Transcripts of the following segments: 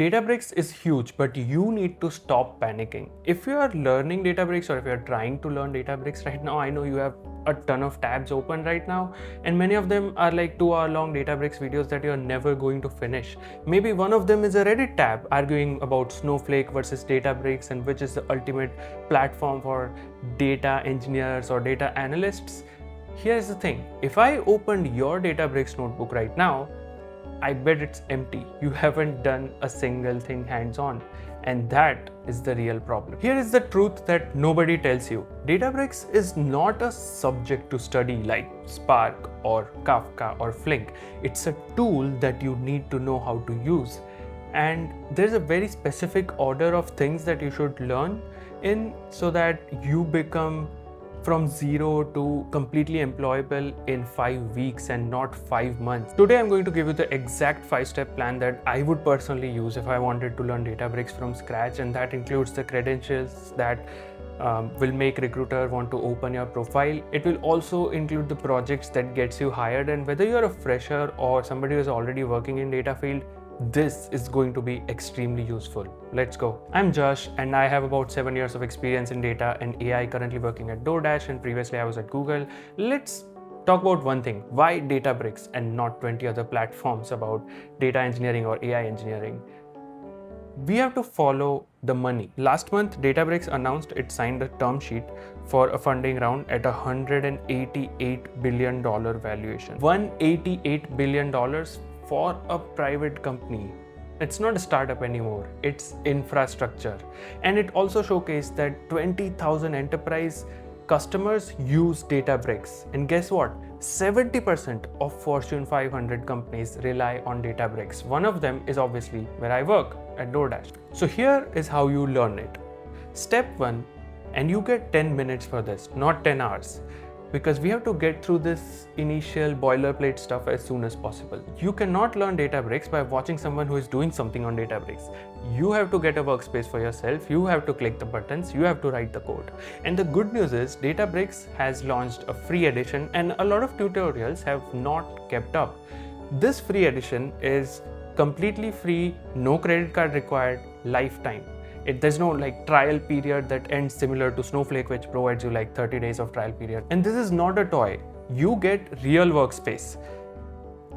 Databricks is huge, but you need to stop panicking. If you are learning Databricks or if you are trying to learn Databricks right now, I know you have a ton of tabs open right now, and many of them are like 2-hour long Databricks videos that you're never going to finish. Maybe one of them is a Reddit tab arguing about Snowflake versus Databricks and which is the ultimate platform for data engineers or data analysts. Here's the thing, if I opened your Databricks notebook right now, I bet it's empty. You haven't done a single thing hands-on. And that is the real problem. Here is the truth that nobody tells you. Databricks is not a subject to study like Spark or Kafka or Flink. It's a tool that you need to know how to use. And there's a very specific order of things that you should learn in so that you become from zero to completely employable in 5 weeks and not 5 months. Today I'm going to give you the exact 5-step plan that I would personally use if I wanted to learn Databricks from scratch, and that includes the credentials that will make recruiter want to open your profile. It will also include the projects that gets you hired, and whether you're a fresher or somebody who's already working in data field, this is going to be extremely useful. Let's go. I'm Josh and I have about 7 years of experience in data and AI, currently working at DoorDash, and previously I was at Google. Let's talk about one thing. Why Databricks and not 20 other platforms about data engineering or AI engineering? We have to follow the money. Last month, Databricks announced it signed a term sheet for a funding round at a $188 billion valuation. $188 billion for a private company. It's not a startup anymore, it's infrastructure. And it also showcased that 20,000 enterprise customers use Databricks. And guess what? 70% of Fortune 500 companies rely on Databricks. One of them is obviously where I work, at DoorDash. So here is how you learn it. Step 1, and you get 10 minutes for this, not 10 hours. Because we have to get through this initial boilerplate stuff as soon as possible. You cannot learn Databricks by watching someone who is doing something on Databricks. You have to get a workspace for yourself, you have to click the buttons, you have to write the code. And the good news is Databricks has launched a free edition and a lot of tutorials have not kept up. This free edition is completely free, no credit card required, lifetime. There's no like trial period that ends similar to Snowflake, which provides you like 30 days of trial period. And this is not a toy. You get real workspace.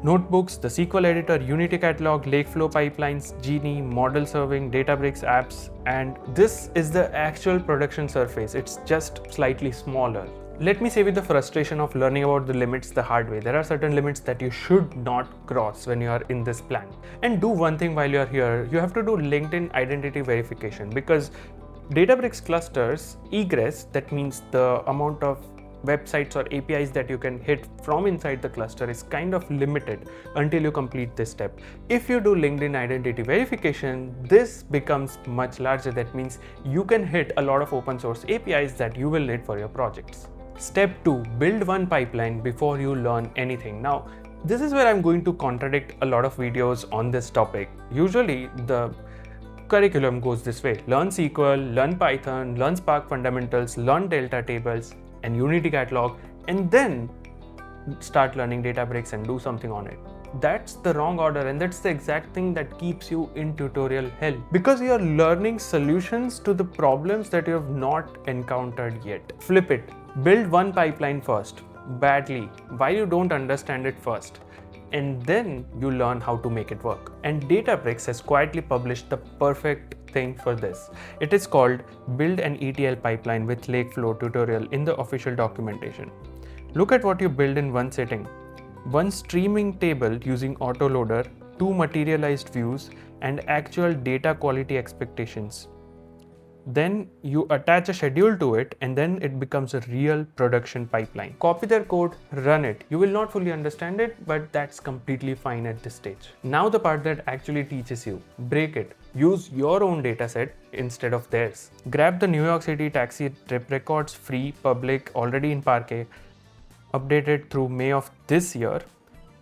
Notebooks, the SQL editor, Unity catalog, Lakeflow pipelines, Genie, model serving, Databricks apps, and this is the actual production surface. It's just slightly smaller. Let me save you the frustration of learning about the limits the hard way. There are certain limits that you should not cross when you are in this plan. And do one thing while you are here. You have to do LinkedIn identity verification, because Databricks clusters egress, that means the amount of websites or APIs that you can hit from inside the cluster is kind of limited until you complete this step. If you do LinkedIn identity verification, this becomes much larger. That means you can hit a lot of open source APIs that you will need for your projects. Step 2, build one pipeline before you learn anything. Now, this is where I'm going to contradict a lot of videos on this topic. Usually, the curriculum goes this way. Learn SQL, learn Python, learn Spark fundamentals, learn Delta tables and Unity catalog, and then start learning Databricks and do something on it. That's the wrong order, and that's the exact thing that keeps you in tutorial hell. Because you're learning solutions to the problems that you have not encountered yet. Flip it. Build one pipeline first, badly, while you don't understand it first, and then you learn how to make it work. And Databricks has quietly published the perfect thing for this. It is called Build an ETL Pipeline with Lakeflow tutorial in the official documentation. Look at what you build in one setting. One streaming table using autoloader, 2 materialized views, and actual data quality expectations. Then you attach a schedule to it, and then it becomes a real production pipeline. Copy their code, run it. You will not fully understand it, but that's completely fine at this stage. Now the part that actually teaches you. Break it. Use your own dataset instead of theirs. Grab the New York City taxi trip records, free, public, already in Parquet, updated through May of this year.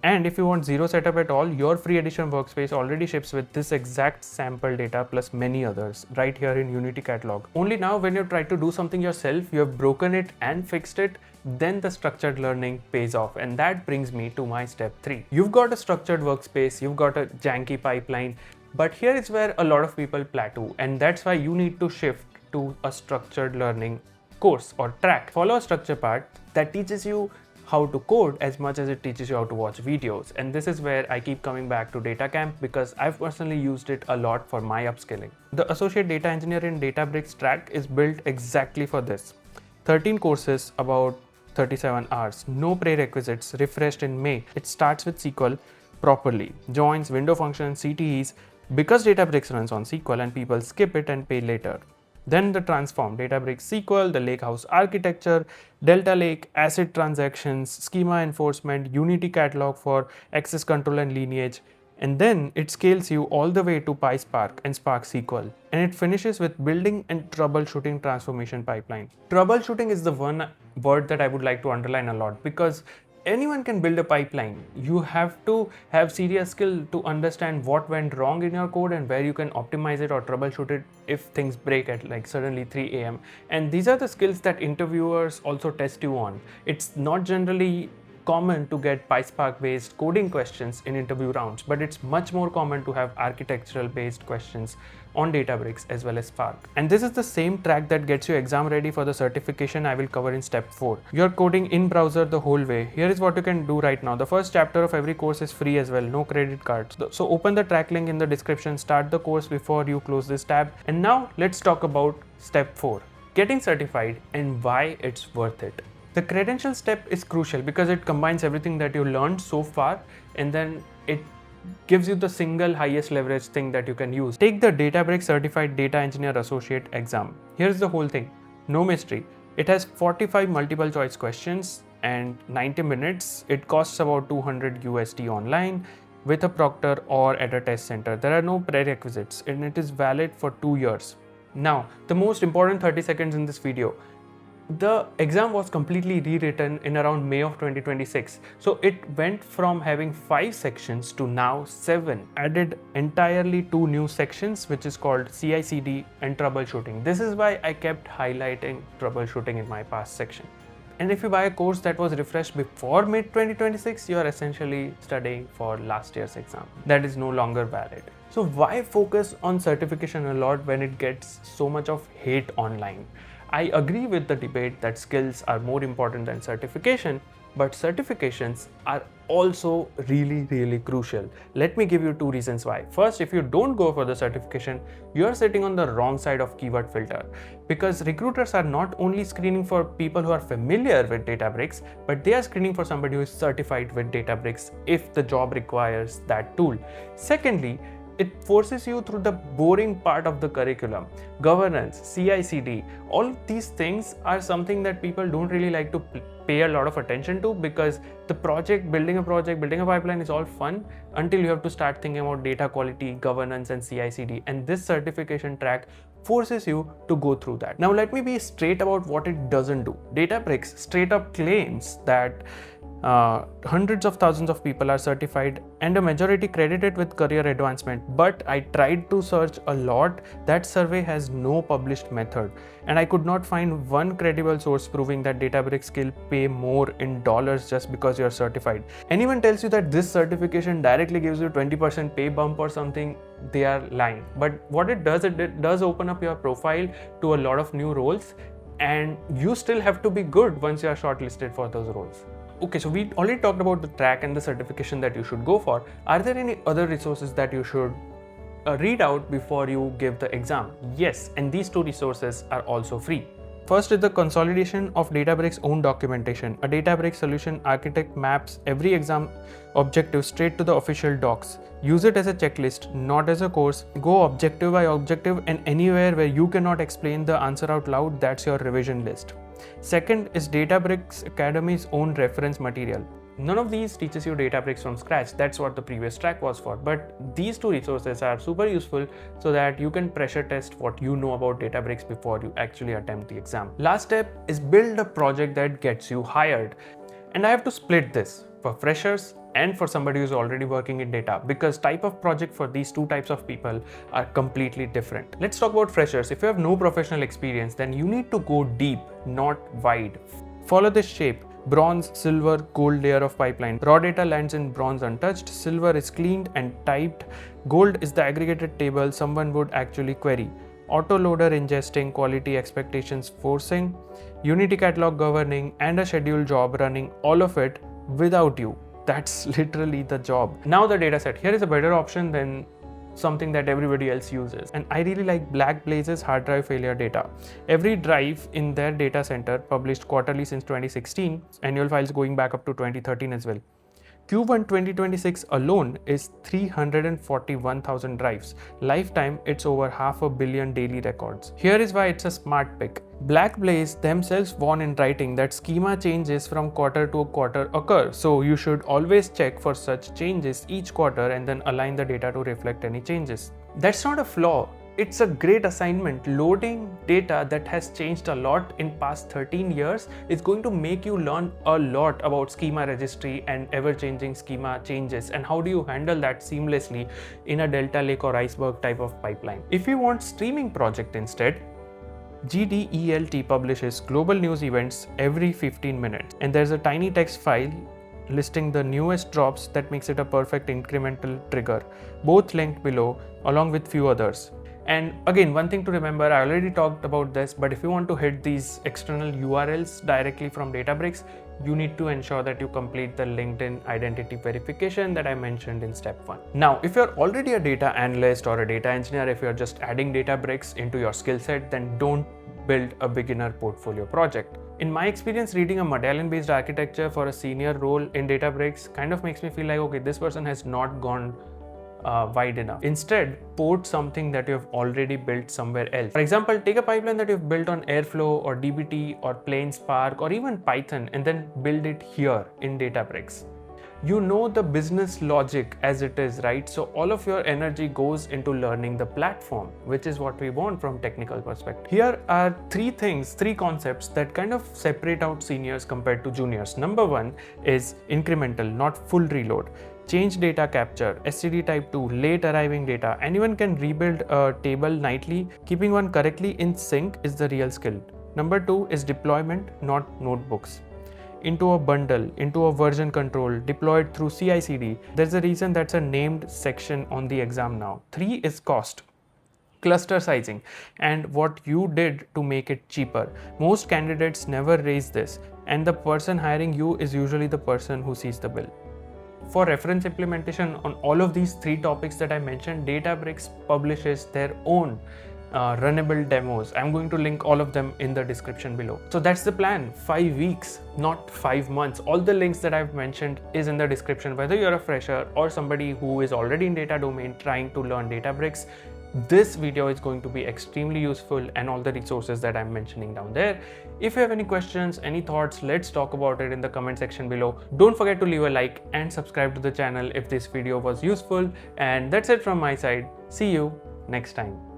And if you want zero setup at all, your free edition workspace already ships with this exact sample data plus many others right here in Unity catalog. Only now when you try to do something yourself, you have broken it and fixed it, then the structured learning pays off. And that brings me to my step 3. You've got a structured workspace, you've got a janky pipeline. But here is where a lot of people plateau, and that's why you need to shift to a structured learning course or track. Follow a structure part that teaches you how to code as much as it teaches you how to watch videos. And this is where I keep coming back to DataCamp because I've personally used it a lot for my upskilling. The Associate Data Engineer in Databricks track is built exactly for this. 13 courses, about 37 hours, no prerequisites, refreshed in May. It starts with SQL properly, joins, window functions, CTEs, because Databricks runs on SQL and people skip it and pay later. Then the transform, Databricks SQL, the Lakehouse architecture, Delta Lake, ACID transactions, schema enforcement, Unity catalog for access control and lineage. And then it scales you all the way to PySpark and Spark SQL. And it finishes with building and troubleshooting transformation pipeline. Troubleshooting is the one word that I would like to underline a lot because anyone can build a pipeline. You have to have serious skill to understand what went wrong in your code and where you can optimize it or troubleshoot it if things break at like suddenly 3 a.m. And these are the skills that interviewers also test you on. It's not generally common to get PySpark based coding questions in interview rounds, but it's much more common to have architectural based questions on Databricks as well as Spark. And this is the same track that gets you exam ready for the certification I will cover in step 4. You're coding in browser the whole way. Here is what you can do right now. The first chapter of every course is free as well, no credit cards. So open the track link in the description, start the course before you close this tab. And now let's talk about step 4, getting certified and why it's worth it. The credential step is crucial because it combines everything that you learned so far and then it gives you the single highest leverage thing that you can use. Take the Databricks Certified Data Engineer Associate exam. Here's the whole thing. No mystery. It has 45 multiple choice questions and 90 minutes. It costs about 200 USD online with a proctor or at a test center. There are no prerequisites and it is valid for 2 years. Now, the most important 30 seconds in this video. The exam was completely rewritten in around May of 2026. So it went from having 5 sections to now 7. Added entirely 2 new sections, which is called CI/CD and troubleshooting. This is why I kept highlighting troubleshooting in my past section. And if you buy a course that was refreshed before mid 2026, you are essentially studying for last year's exam. That is no longer valid. So why focus on certification a lot when it gets so much of hate online? I agree with the debate that skills are more important than certification, but certifications are also really crucial. Let me give you 2 reasons why. First, if you don't go for the certification, you are sitting on the wrong side of keyword filter because recruiters are not only screening for people who are familiar with Databricks, but they are screening for somebody who is certified with Databricks if the job requires that tool. Secondly, it forces you through the boring part of the curriculum. Governance, CI/CD, all of these things are something that people don't really like to pay a lot of attention to because the building a pipeline is all fun until you have to start thinking about data quality, governance and CI/CD. And this certification track forces you to go through that. Now let me be straight about what it doesn't do. Databricks straight up claims that hundreds of thousands of people are certified and a majority credited with career advancement, but I tried to search a lot. That survey has no published method and I could not find one credible source proving that Databricks skill pay more in dollars just because you're certified. Anyone tells you that this certification directly gives you 20% pay bump or something, they are lying. But what it does open up your profile to a lot of new roles and you still have to be good once you are shortlisted for those roles. Okay, so we already talked about the track and the certification that you should go for. Are there any other resources that you should read out before you give the exam? Yes, and these 2 resources are also free. First is the consolidation of Databricks' own documentation. A Databricks solution architect maps every exam objective straight to the official docs. Use it as a checklist, not as a course. Go objective by objective and anywhere where you cannot explain the answer out loud, that's your revision list. Second is Databricks Academy's own reference material. None of these teaches you Databricks from scratch. That's what the previous track was for. But these 2 resources are super useful so that you can pressure test what you know about Databricks before you actually attempt the exam. Last step is build a project that gets you hired. And I have to split this for freshers and for somebody who's already working in data because type of project for these 2 types of people are completely different. Let's talk about freshers. If you have no professional experience, then you need to go deep, not wide. Follow this shape. bronze, silver, gold layer of pipeline. Raw data lands in bronze untouched, silver is cleaned and typed, gold is the aggregated table someone would actually query. Autoloader ingesting, quality expectations forcing, Unity catalog governing, and a scheduled job running all of it without you. That's literally the job. Now the dataset. Here is a better option than something that everybody else uses. And I really like Blackblaze's hard drive failure data. Every drive in their data center published quarterly since 2016, annual files going back up to 2013 as well. Q1 2026 alone is 341,000 drives. Lifetime, it's over 500 million daily records. Here is why it's a smart pick. Blackblaze themselves warn in writing that schema changes from quarter to quarter occur. So you should always check for such changes each quarter and then align the data to reflect any changes. That's not a flaw. It's a great assignment. Loading data that has changed a lot in past 13 years is going to make you learn a lot about schema registry and ever-changing schema changes, and how do you handle that seamlessly in a Delta Lake or Iceberg type of pipeline. If you want streaming project instead, GDELT publishes global news events every 15 minutes, and there's a tiny text file listing the newest drops that makes it a perfect incremental trigger, both linked below along with few others. And again, one thing to remember, I already talked about this, but if you want to hit these external URLs directly from Databricks, you need to ensure that you complete the LinkedIn identity verification that I mentioned in step 1. Now, if you're already a data analyst or a data engineer, if you're just adding Databricks into your skill set, then don't build a beginner portfolio project. In my experience, reading a medallion-based architecture for a senior role in Databricks kind of makes me feel like, okay, this person has not gone wide enough. Instead, port something that you have already built somewhere else. For example, take a pipeline that you've built on Airflow or DBT or plain Spark or even Python and then build it here in Databricks. You know the business logic as it is, right? So all of your energy goes into learning the platform, which is what we want from technical perspective. Here are three concepts that kind of separate out seniors compared to juniors. Number 1 is incremental, not full reload. Change data capture, STD type 2, late arriving data. Anyone can rebuild a table nightly. Keeping one correctly in sync is the real skill. Number 2 is deployment, not notebooks. Into a bundle, into a version control, deployed through CI/CD. There's a reason that's a named section on the exam now. 3 is cost. Cluster sizing and what you did to make it cheaper. Most candidates never raise this, and the person hiring you is usually the person who sees the bill. For reference implementation on all of these 3 topics that I mentioned, Databricks publishes their own runnable demos. I'm going to link all of them in the description below. So that's the plan. 5 weeks, not 5 months. All the links that I've mentioned is in the description. Whether you're a fresher or somebody who is already in data domain trying to learn Databricks, this video is going to be extremely useful, and all the resources that I'm mentioning down there. If you have any questions, any thoughts, let's talk about it in the comment section below. Don't forget to leave a like and subscribe to the channel if this video was useful. And that's it from my side. See you next time.